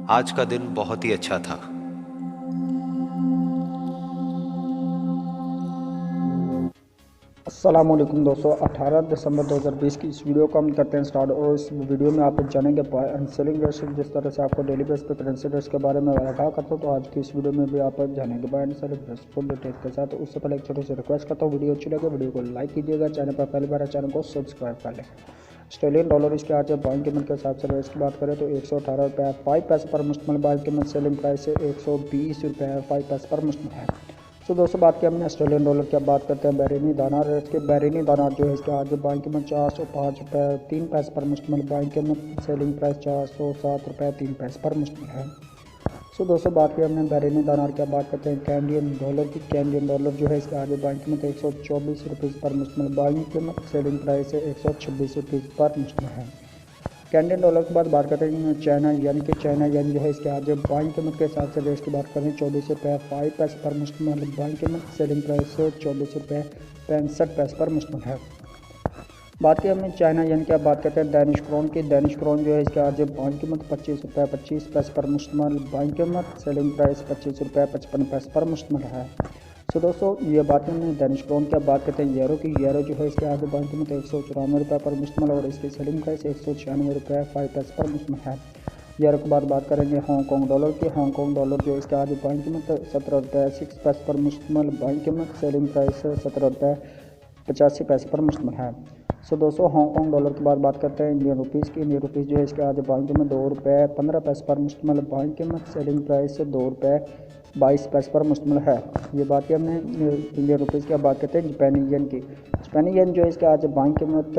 आज का दिन बहुत ही अच्छा था। अस्सलामुअलैकुम दोस्तों, 18 दिसंबर 2020 की इस वीडियो को हम करते हैं स्टार्ट। और इस वीडियो में आप जानेंगे बाय एंड सेलिंग रेशियो, जिस तरह से आपको डेली बेस पे करेंसी रेट्स के बारे में आगाह करता हूँ। तो आज की इस वीडियो में भी आप जानेंगे buy and selling rates full details के साथ। उससे पहले एक छोटी सी रिक्वेस्ट करता हूँ, वीडियो अच्छी लगे वीडियो को लाइक कीजिएगा, चैनल पर पहली बार चैनल को सब्सक्राइब कर लें। ऑस्ट्रेलियन डॉलर इसके आज बैंक कीमत के हिसाब से रेट्स की बात करें तो 118 रुपये 5 पैसे पर मुश्तमिल बैंक कीमत, सेलिंग प्राइस से 120 रुपये 5 पैसे पर मुश्तमिल है। तो दोस्तों बात की हमने ऑस्ट्रेलियन डॉलर की, अब बात करते हैं बैरिनी दानार रेट के। बैरिनी दानार जो है इसके आज बैंक कीमत 405 रुपये 3 पैसे पर मुश्तमिल बैंक कीमत, सेलिंग प्राइस 407 रुपये 3 पैसे पर मुश्तमिल है। सो दोस्तों बात की हमने बैरिनी दानार की, अब बात करते हैं कैनेडियन डॉलर की। कैनेडियन डॉलर जो है इसके आगे बैंक कीमत 124 रुपये पर मुश्तमिल बैंक कीमत, सेलिंग प्राइस है 126 रुपये पर मुश्तमिल है। कैनेडियन डॉलर के बाद बात करते हैं चाइना यानी कि चाइना येन जो है इसके आज बाइंग कीमत के हिसाब से रेट की बात करें 24 रुपये 5 पैसे पर मुश्तमिल बाइंग कीमत, सेलिंग प्राइस 24 रुपये 65 पैसे पर मुश्तमिल है। बात की हमने चाइना येन की, अब बात करते हैं डैनिश क्रोन की। डैनिश क्रोन जो है इसके आज बाइंग कीमत 25 रुपये 25 पैसे पर मुश्तमिल बाइंग कीमत, सेलिंग प्राइस 25 रुपये 55 पैसे पर मुश्तमिल है। सो दोस्तों ये बात हमने डैनिश क्रोन की, अब बात करते हैं यूरो की। यूरो जो है इसके आगे बैंक कीमत 194 रुपये पर मुश्तमिल और इसकी सेलिंग प्राइस 196 रुपये 5 पैसे पर मुश्तमिल है। यूरो के बाद बात करेंगे हांगकॉन्ग डॉलर की। हांगकॉन्ग डॉलर जो है इसके आगे बैंक कीमत 17 रुपये 6 पैसे पर मुश्तमिल बैंक कीमत, सेलिंग प्राइस 17 रुपये 85 पैसे पर मुश्तमिल है। सो दोस्तों हांगकॉन्ग डॉलर के बाद बात करते हैं इंडियन रुपीज़ की। इंडियन रुपीज़ जो है इसके आज बैंक कीमत 2 रुपये 15 पैसे पर मुश्तमिल बैंक कीमत, सेलिंग प्राइस 2 रुपये 22 पैसे पर मुश्तमिल है। ये बात की हमने इंडियन रुपीज़ की, अब बात करते हैं जापानी येन की। जापानी येन जो है इसके आज बैंक कीमत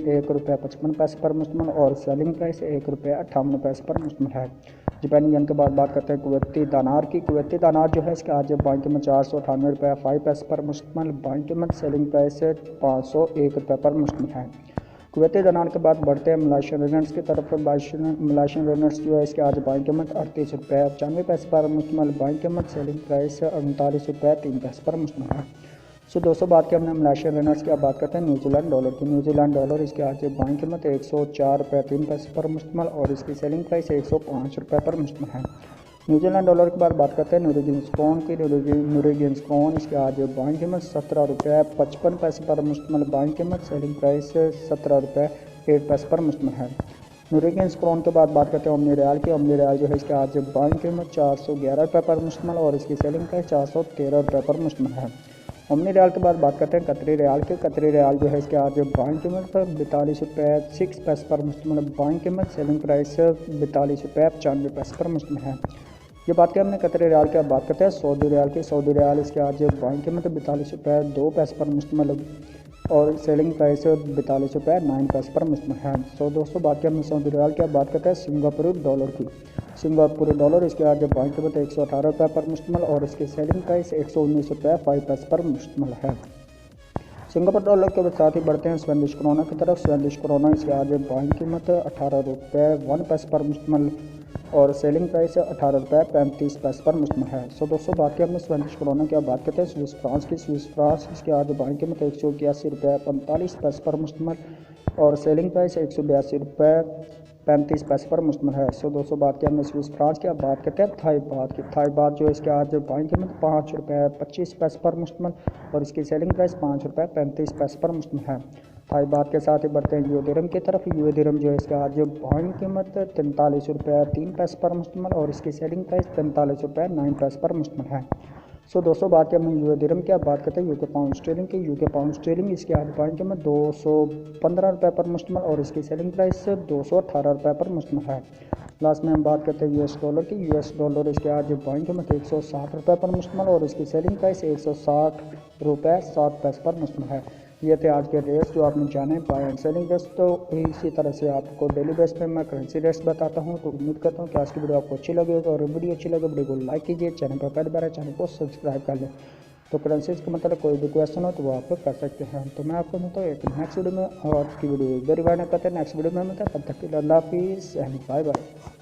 1 रुपये 55 पैसे पर मुश्तमिल और सेलिंग प्राइस 1 रुपये 58 पैसे पर मुश्तमिल है। जापानी येन के बाद बात करते हैं कुवैती दानार की। कुवैती दानार जो है इसके आज बैंक कीमत 498 रुपये 5 पैसे पर मुश्तमिल बैंक कीमत, सेलिंग प्राइस 501 रुपये पर मुश्तमिल है। कुवैती दिनार के बाद बढ़ते हैं मलेशियन रिनर्स की तरफ। मलेशियन रिनर्स जो है इसके आज बैंक कीमत 38 रुपये 95 पैसे पर मुश्तमिल बैंक कीमत, सेलिंग प्राइस 39 रुपये 3 पैसे पर मुश्तमिल है। सो दोस्तों बात की हमने मलेशियन रिनर्स की, अब बात करते हैं न्यूजीलैंड डॉलर की। न्यूजीलैंड डॉलर इसके आज बैंक कीमत 104 रुपये 3 पैसे पर मुश्तमिल और इसकी सेलिंग प्राइस 105 रुपये पर मुश्तमिल है। न्यूजीलैंड डॉलर के बाद बात करते हैं नॉर्वेजियन क्रोन की। नॉर्वेजियन क्रोन इसके आज बैंक कीमत 17 रुपये 55 पैसे पर मुश्तमिल बैंक कीमत, सेलिंग प्राइस 17 रुपये 1 पैसे पर मुश्तमिल है। नॉर्वेजियन क्रोन के बाद बात करते हैं ओमनी रियाल की। ओमनी रियाल जो है इसके आज बैंक कीमत 411 रुपये पर मुश्तमिल और इसकी सेलिंग प्राइस 413 रुपये पर मुश्तमिल है। ओमनी रियाल के बाद बात करते हैं कतरी रियाल की। कतरी रियाल जो है इसके आज बैंक कीमत 42 रुपये 6 पैसे पर मुश्तमिल बैंक कीमत, सेलिंग प्राइस 42 रुपये 95 पैसे पर मुश्तमिल है। ये बात की हमने कतरी रियाल की, अब बात करते हैं सऊदी रियाल की। सऊदी रियाल इसके आज बैंक कीमत 42 रुपये 2 पैसे पर मुश्तमिल और सेलिंग प्राइस 42 रुपये 9 पैसे पर मुश्तमिल है। सो दोस्तों बात की हमने सऊदी रियाल की, अब बात करते हैं सिंगापुरी डॉलर की। सिंगापुरी डॉलर इसके आज बैंक कीमत 118 रुपये पर मुश्तमिल और इसकी सेलिंग प्राइस 119 रुपये 5 पैसे पर मुश्तमिल है। सिंगापुर डॉलर के साथ ही बढ़ते हैं स्वेडिश क्रोना की तरफ। स्वेडिश क्रोना इसके आज बैंक कीमत 18 रुपये 1 पैसे पर मुश्तमिल और सेलिंग प्राइस 18 रुपये 35 पैसे पर मुश्तमिल है। सो दोस्तों बात की हमने स्वेडिश क्रोना की, अब बात करते हैं स्विस फ्रांस की। स्विस फ्रांस इसके आज बैंक कीमत 181 रुपये 45 पैसे पर मुश्तमिल और सेलिंग प्राइस 182 रुपये 35 पैसे पर मुश्तमिल है। सो दोस्तों बात की हमने स्विस फ्रांस की, अब बात करते हैं थाई बात की। थाई बात जो है इसके आज बैंक कीमत 5 रुपये 25 पैसे पर मुश्तमिल और इसकी सेलिंग प्राइस 5 रुपये 35 पैसे पर मुश्तमिल है। थाई बात के साथ ही बढ़ते हैं यूरो दिरहम की तरफ। यूरो दिरहम जो है इसका आज बैंक कीमत 43 रुपये 3 पैसे पर मुश्तमिल और इसकी सेलिंग प्राइस 43 रुपये 9 पैसे पर मुश्तमिल है। सो दोस्तों बात की हमने यूरो दिरहम की, अब बात करते हैं यूके पाउंड स्टर्लिंग की। यूके पाउंड स्टर्लिंग इसके आज बैंक कीमत 215 रुपये पर मुश्तमिल और इसकी सेलिंग प्राइस 218 रुपये पर मुश्तमिल है। लास्ट में हम बात करते हैं यूएस डॉलर की। यूएस डॉलर इसके आज बैंक कीमत 160 रुपये पर मुश्तमिल और इसकी सेलिंग प्राइस 160 रुपये 7 पैसे पर मुश्तमिल है। ये थे आज के रेट्स जो आपने जाने बाय एंड सेलिंग रेट्स। तो इसी तरह से आपको डेली बेस पे मैं करेंसी रेट्स बताता हूँ। तो उम्मीद करता हूँ कि आज की वीडियो आपको अच्छी लगेगी और वीडियो अच्छी लगे वीडियो को लाइक कीजिए, चैनल पर पहली बार है चैनल को सब्सक्राइब कर लें। तो करेंसीज के मतलब कोई भी क्वेश्चन हो तो वो आप कर सकते हैं। तो मैं आपको मिलता हूँ एक नेक्स्ट वीडियो में और आज की वीडियो इधर ही करते हैं। नेक्स्ट वीडियो में मिलता है, तब तक के लिए अल्लाह हाफिज़ एंड बाय बाय।